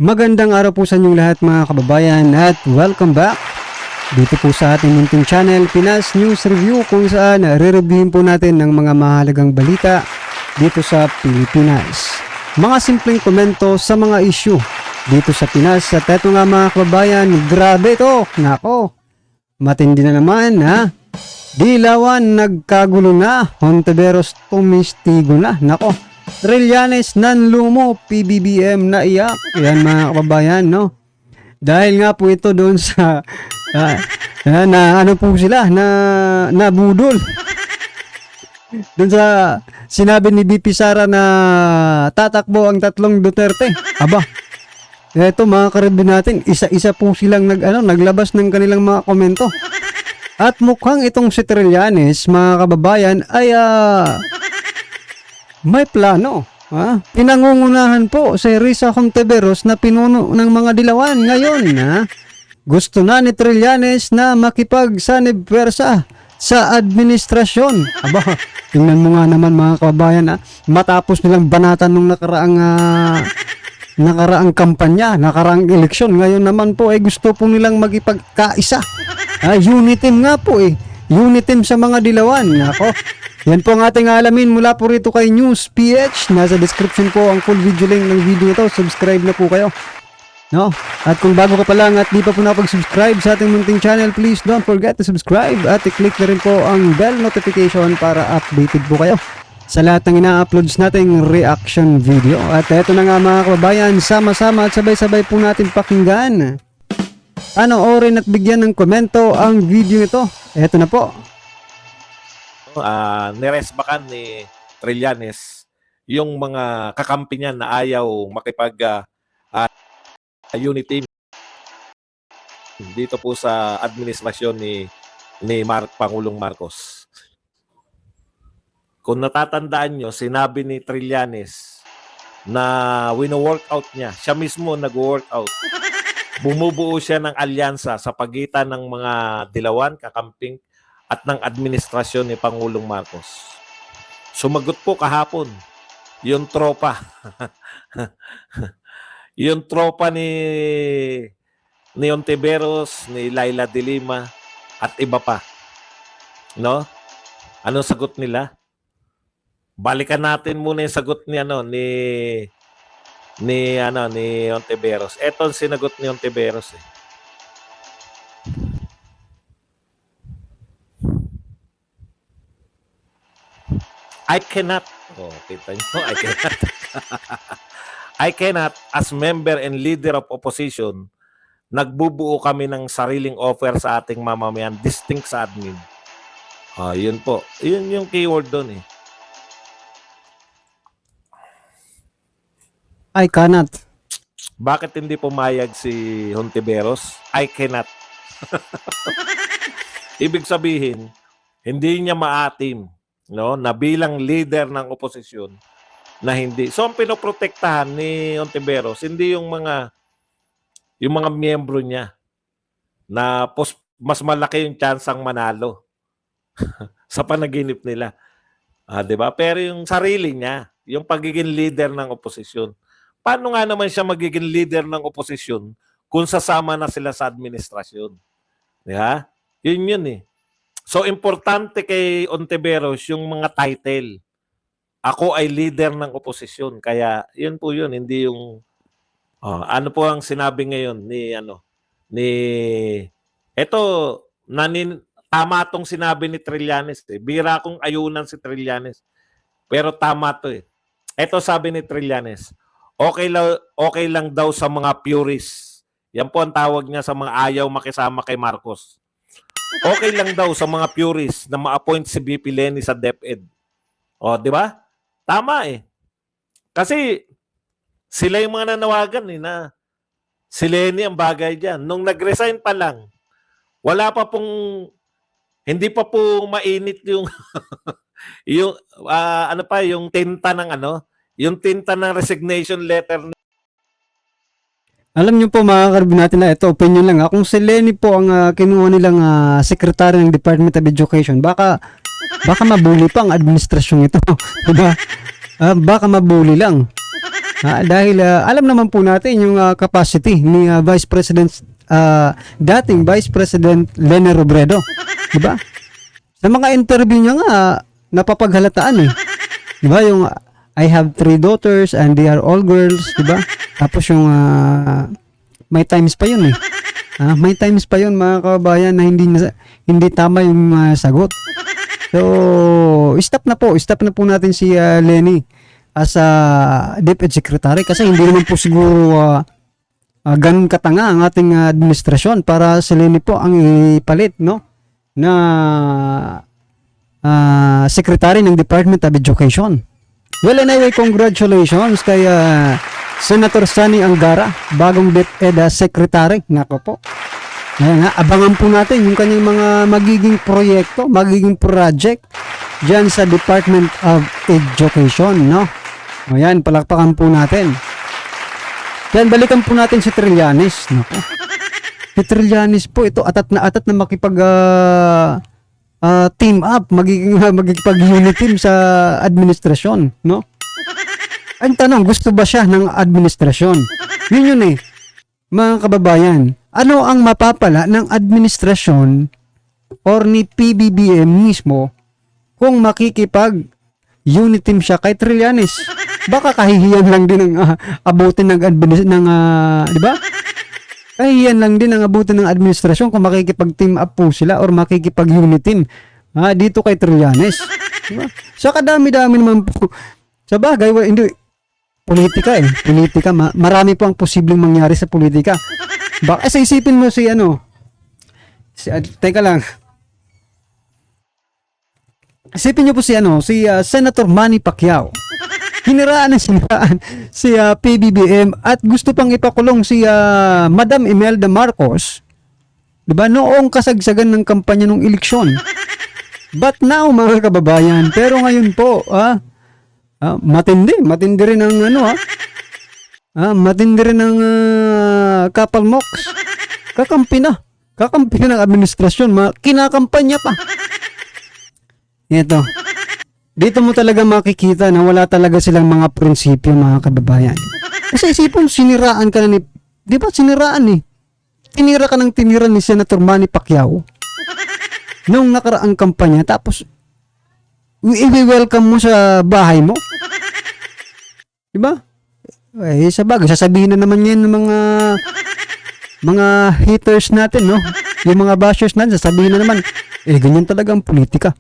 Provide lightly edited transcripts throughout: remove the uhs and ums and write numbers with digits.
Magandang araw po sa inyong lahat mga kababayan at welcome back dito po sa ating munting channel Pinas News Review, kung saan re-reviewin po natin ng mga mahalagang balita dito sa Pilipinas. Mga simpleng komento sa mga issue dito sa Pinas. At eto nga mga kababayan, grabe to, nako, matindi na naman ha. Dilawan nagkagulo na, Hontiveros tumistigo na, nako. Trillanes nanlumo, PBBM na iyak. Yan mga kababayan, no? Dahil nga po ito doon sa na ano po sila, na budol. Doon sa sinabi ni BP Sara na tatakbo ang tatlong Duterte. Aba, eto mga karibin natin, isa-isa po silang naglabas ng kanilang mga komento. At mukhang itong si Trillanes, mga kababayan, ay may plano. Pinangungunahan po si Risa Hontiveros na pinuno ng mga dilawan ngayon. Gusto na ni Trillanes na makipagsanib pwersa sa administrasyon. Aba, tingnan mo nga naman mga kababayan, matapos nilang banatan nung nakaraang kampanya, nakaraang eleksyon, ngayon naman po ay gusto po nilang magipagkaisa. Uniteam nga po Uniteam sa mga dilawan. Ako, yan po ang ating alamin mula po rito kay News PH. Nasa description po ang full video link ng video ito. Subscribe na po kayo. No? At kung bago ka pa lang at di pa po nakapag-subscribe sa ating munting channel, please don't forget to subscribe at i-click na rin po ang bell notification para updated po kayo sa lahat ng ina-uploads nating reaction video. At eto na nga mga kababayan, sama-sama at sabay-sabay po natin pakinggan. Orin at bigyan ng komento ang video ito. Eto na po. Niresbakan ni Trillanes yung mga kakampi niya na ayaw makipag unity dito po sa administrasyon ni Pangulong Marcos. Kung natatandaan nyo, sinabi ni Trillanes na wino-workout niya. Siya mismo nag-workout. Bumubuo siya ng alyansa sa pagitan ng mga dilawan, kakamping, at ng administrasyon ni Pangulong Marcos. Sumagot po kahapon yung tropa. Yung tropa ni Hontiveros, ni Laila de Lima, at iba pa. No? Anong sagot nila? Balikan natin muna yung sagot ni Hontiveros. Ito ang sinagot ni Hontiveros. I cannot. Kita nyo? I cannot. I cannot, as member and leader of opposition, nagbubuo kami ng sariling offer sa ating mamamayan distinct sa admin. Yun po. Yun yung keyword doon . I cannot. Bakit hindi pumayag si Hontiveros? I cannot. Ibig sabihin, hindi niya maatim, no, na bilang leader ng oposisyon na hindi. So ang pinoprotektahan ni Hontiveros, hindi yung mga miyembro niya na mas malaki yung tsansang manalo sa panaginip nila. 'Di ba? Pero yung sarili niya, yung pagiging leader ng oposisyon. Paano nga naman siya magiging leader ng oposisyon kung sasama na sila sa administrasyon? Di ba? Yun . So, importante kay Hontiveros yung mga title. Ako ay leader ng oposisyon. Kaya, yun po yun. Hindi yung... ano po ang sinabi ngayon tama tong sinabi ni Trillanes . Bira kong ayunan si Trillanes. Pero tama to . Ito sabi ni Trillanes, okay lang daw sa mga purists. Yan po ang tawag niya sa mga ayaw makisama kay Marcos. Okay lang daw sa mga purists na ma-appoint si BP Leni sa DepEd. Di ba? Tama . Kasi sila yung mga nanawagan na si Leni ang bagay diyan. Nung nag-resign pa lang, hindi pa po mainit yung yung tinta ng yung tinta ng resignation letter. Alam niyo po mga karibin natin na ito, opinion lang. Kung si Leni po ang kinuha nilang secretary ng Department of Education, baka mabuli pa ang administrasyon ito. Diba? Baka mabuli lang. Dahil alam naman po natin yung capacity ni Vice President dating Vice President Leni Robredo, 'di ba? Sa mga interview niya nga napapaghalataan eh. 'Di ba yung I have 3 daughters and they are all girls, 'di ba? Tapos yung may times pa yun eh. May times pa yun mga kababayan na hindi tama yung sagot. So, stop na po natin si Leni as DepEd Secretary kasi hindi naman po siguro ganun katanga ang ating administrasyon para si Leni po ang ipalit, no? Na Secretary ng Department of Education. Well, anyway, congratulations kay Senator Sani Angara, bagong DepEd Secretary. Nako po. Ayan, abangan po natin yung kanyang mga magiging proyekto, magiging project dyan sa Department of Education, no? Ayan, palakpakan po natin. Yan, balikan po natin si Trillanes. Nako. Si Trillanes po, ito atat na makipag team up, magkikipag-unit team sa administrasyon, no? Ang tanong, gusto ba siya ng administrasyon? Yun eh. Mga kababayan, ano ang mapapala ng administrasyon or ni PBBM mismo kung makikipag-unit team siya kay Trillanes? Baka kahihiyan lang din ang abutin ng di ba? Kahihiyan lang din ang abutin ng administrasyon kung makikipag-team up po sila or makikipag-unit team dito kay Trillanes. Diba? Sa kadami-dami naman po. Sa bagay, hindi politika eh. Politika, marami po ang posibleng mangyari sa politika. Baka isipin mo si teka lang. Isipin niyo po si Senator Manny Pacquiao. Hiniraan si PBBM at gusto pang ipakulong si Madam Imelda Marcos. 'Di ba? Noong kasagsagan ng kampanya ng eleksyon. But now mga kababayan, pero ngayon po, matindi rin ang matindi rin ang Kapal Mox. Kakampi na ng administrasyon, kinakampanya pa. Ito. Dito mo talaga makikita na wala talaga silang mga prinsipyo, mga kababayan. Kasi isipon, siniraan ka na di ba siniraan eh. Tinira ka ng tinira ni Senator Manny Pacquiao noong nakaraang kampanya, tapos i-welcome mo sa bahay mo. Di ba? Eh, sa bagay, sasabihin na naman yan ng mga haters natin, no? Yung mga bashers natin, sasabihin na naman, ganyan talaga ang politika.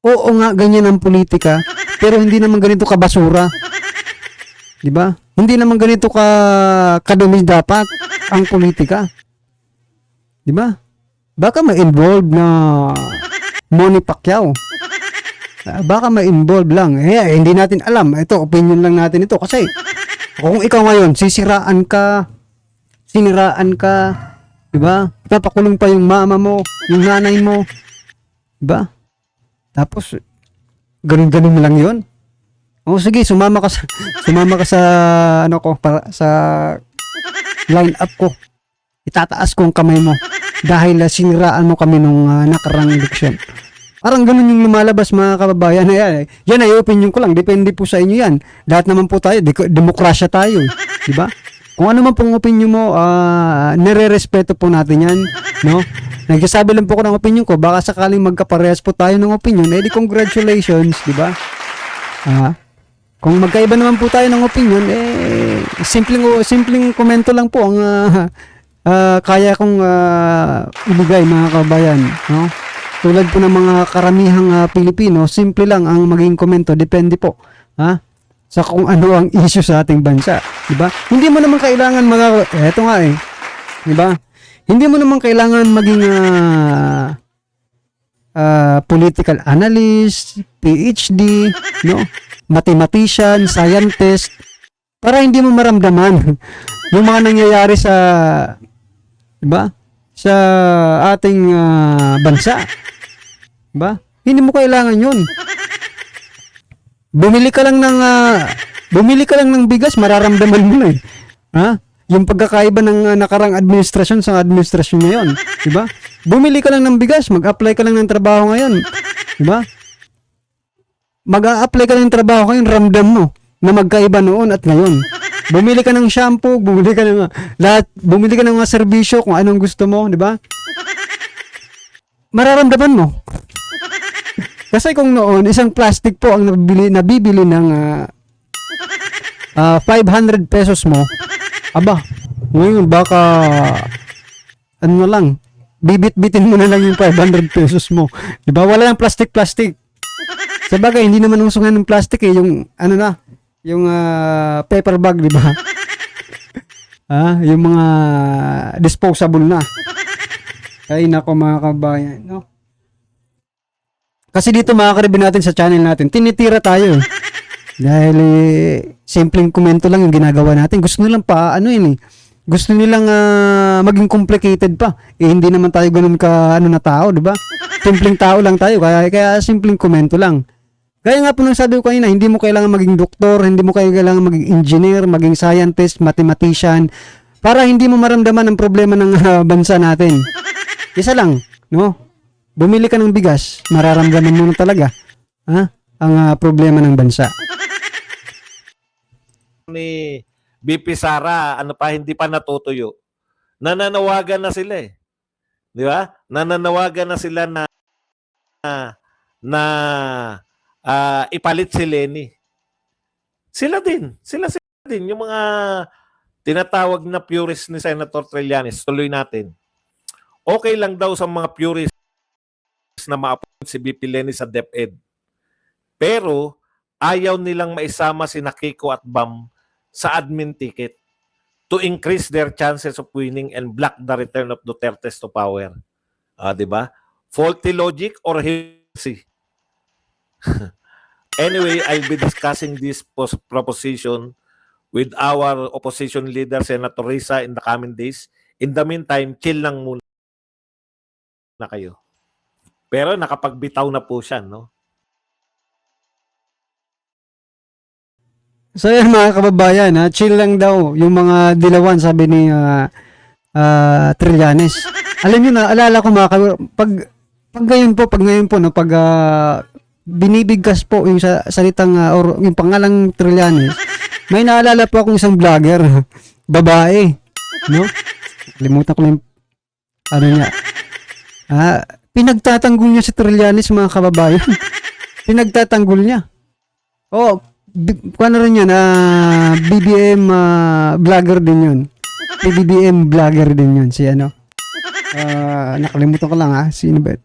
Oo nga, ganyan ang politika, pero hindi naman ganito kabasura. Di ba? Hindi naman ganito kadumi dapat ang politika. Di ba? Baka ma-involve na Manny Pacquiao. Baka ma-involve lang. Hindi natin alam. Ito, opinion lang natin ito. Kasi, kung ikaw ngayon, siniraan ka, di ba? Papakulong pa yung mama mo, yung nanay mo. Di ba? Tapos, ganun-ganun lang yun. O sige, sumama ka sa sa line up ko. Itataas ko ang kamay mo dahil siniraan mo kami nung nakarang eleksyon. Parang ganun yung lumalabas, mga kababayan. Yan ay opinion ko lang. Depende po sa inyo yan. Lahat naman po tayo, demokrasya tayo. Di ba? Kung ano man pong opinion mo, nire-respeto po natin yan. No? Nagsasabi lang po ko ng opinion ko. Baka sakaling magkaparehas po tayo ng opinion, di congratulations. Di ba? Kung magkaiba naman po tayo ng opinion, simpleng komento lang po ang kaya kong ibigay, mga kababayan. No? Tulad po ng mga karamihang Pilipino, simple lang ang maging komento, depende po sa kung ano ang issue sa ating bansa, di ba? Hindi mo naman kailangan eto nga di ba? Hindi mo naman kailangan maging political analyst, PhD, no? Mathematician, scientist, para hindi mo maramdaman yung mga nangyayari sa, di ba? Sa ating bansa. Ba? Hindi mo kailangan 'yun. Bumili ka lang ng bigas, mararamdaman mo na yung pagkakaiba ng nakarang administrasyon sa administrasyon ngayon, 'di ba? Bumili ka lang ng bigas, mag-apply ka lang ng trabaho ngayon, 'di ba? Mag-a-apply ka ng trabaho ngayon, ramdam mo na magkaiba noon at ngayon. Bumili ka ng shampoo, bumili ka ng lahat, bumili ka ng mga serbisyo kung anong gusto mo, di ba? Mararamdaman mo. Kasi kung noon, isang plastic po ang nabibili ng 500 pesos mo, aba, ngayon baka ano na lang, bibit-bitin mo na lang yung 500 pesos mo. Di ba? Wala nang plastic-plastic. Sabagay, hindi naman uso nga ng plastic eh, yung ano na, yung paper bag, di ba? Yung mga disposable na. Ay nako mga kabayan, no? Kasi dito mga karibin natin sa channel natin, tinitira tayo. Dahil simpleng komento lang yung ginagawa natin. Gusto nilang pa, ano yun eh. Gusto nilang maging complicated pa. Hindi naman tayo ganun ka, na tao, di ba? Simpleng tao lang tayo, kaya simpleng komento lang. Kaya nga po nang sabi ko kanina, hindi mo kailangan maging doktor, hindi mo kailangan maging engineer, maging scientist, mathematician, para hindi mo maramdaman ang problema ng bansa natin. Isa lang, no? Bumili ka ng bigas, mararamdaman mo na talaga ang problema ng bansa. Ni BP Sara, hindi pa natutuyo. Nananawagan na sila eh. Di ba? Nananawagan na sila na ipalit si Lenny. Sila din yung mga tinatawag na purist ni Senator Trillanes. Tuloy natin. Okay lang daw sa mga purist na ma-appoint si BP Lenny sa DepEd. Pero ayaw nilang maisama si Kiko at Bam sa admin ticket to increase their chances of winning and block the return of Duterte to power. Di ba? Faulty logic or heresy? Anyway, I'll be discussing this proposition with our opposition leader, Senator Risa, in the coming days. In the meantime, chill lang muna kayo. Pero nakapagbitaw na po siya, no? So yan mga kababayan, chill lang daw yung mga dilawan, sabi ni Trillanes. Alam niyo na, alala ko mga pag ngayon po, no, pag binibigkas po yung salitang or yung pangalang Trillanes, may naalala po akong isang vlogger, babae, no? Limutan ko na yung ano niya. Pinagtatanggol niya si Trillanes mga kababayan. Pinagtatanggol niya. Oh, paano rin yan? BBM vlogger din yun. BBM vlogger din yun. Si ano? Nakalimutan ko lang sino ba?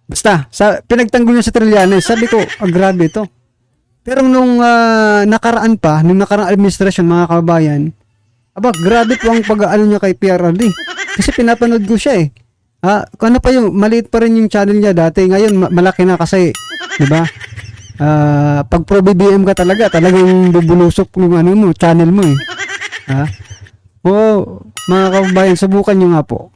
Basta, pinagtanggol niya si Trillanes. Sabi ko, grabe ito. Pero nung nakaraan administrasyon mga kababayan, grabe po ang pag-aano niya kay PRRD. Kasi pinapanood ko siya eh. Ano pa yung, maliit pa rin yung channel niya dati. Ngayon, malaki na kasi, di ba? Pag pro BBM ka talagang bubulusok yung channel mo eh. Mga kababayan, subukan nyo nga po.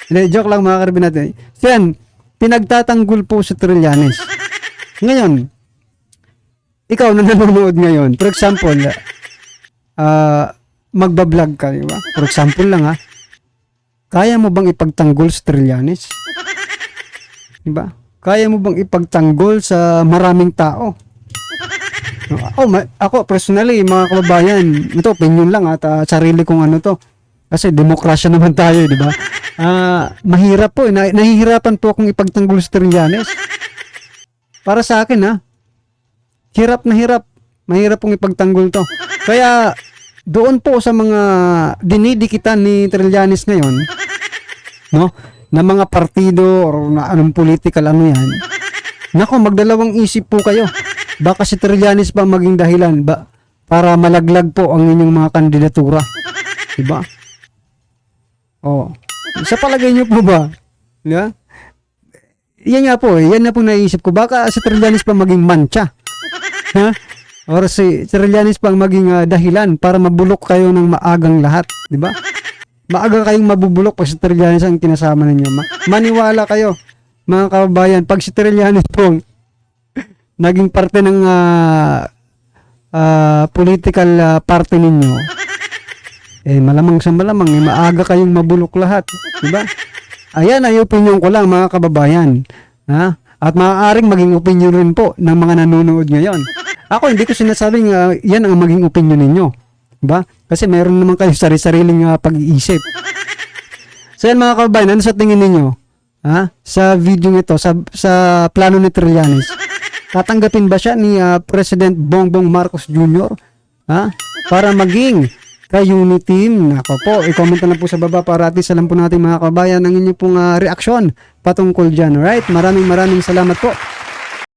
Hindi, joke lang mga karibin natin. So yan, pinagtatanggol po si Trillanes. Ngayon, ikaw na nanonood ngayon, for example, magbablog ka, di ba? For example lang kaya mo bang ipagtanggol sa Trillanes? Di ba? Kaya mo bang ipagtanggol sa maraming tao? Ako personally, mga kababayan, ito opinion lang sarili kong to. Kasi demokrasya naman tayo, di ba? Mahirap po, nahihirapan po akong ipagtanggol sa Trillanes. Para sa akin, hirap na hirap. Mahirap pong ipagtanggol to. Kaya, doon po sa mga dinidikitan ni Trillanes ngayon, no, na mga partido or na anong political yan, nako, magdalawang isip po kayo. Baka si Trillanes pa maging dahilan para malaglag po ang inyong mga kandidatura. Diba? Sa palagay niyo po ba? Diba? Yan nga po yan na po naisip ko. Baka si Trillanes pa maging mantsa. Or si Trillanes pang maging dahilan para mabulok kayo ng maagang lahat, di ba? Maaga kayong mabubulok pag si Trillanes ang kinasama ninyo. Maniwala kayo, mga kababayan, pag si Trillanes pong naging parte ng political party ninyo, malamang sa malamang, maaga kayong mabulok lahat, di ba? Ayan ay opinion ko lang mga kababayan. At maaaring maging opinion rin po ng mga nanonood ngayon. Ako hindi ko sinasabing yan ang maging opinion ninyo. Diba? Kasi meron naman kayo sari-sariling pag-iisip. So yan mga kababayan, ano sa tingin ninyo? Sa video ito, sa plano ni Trillanes, tatanggapin ba siya ni President Bongbong Marcos Jr. Para maging ka-unity team? Nako po, i-comment na po sa baba para at least alam po natin mga kababayan ang inyong pong reaksyon patungkol dyan. Alright, maraming salamat po.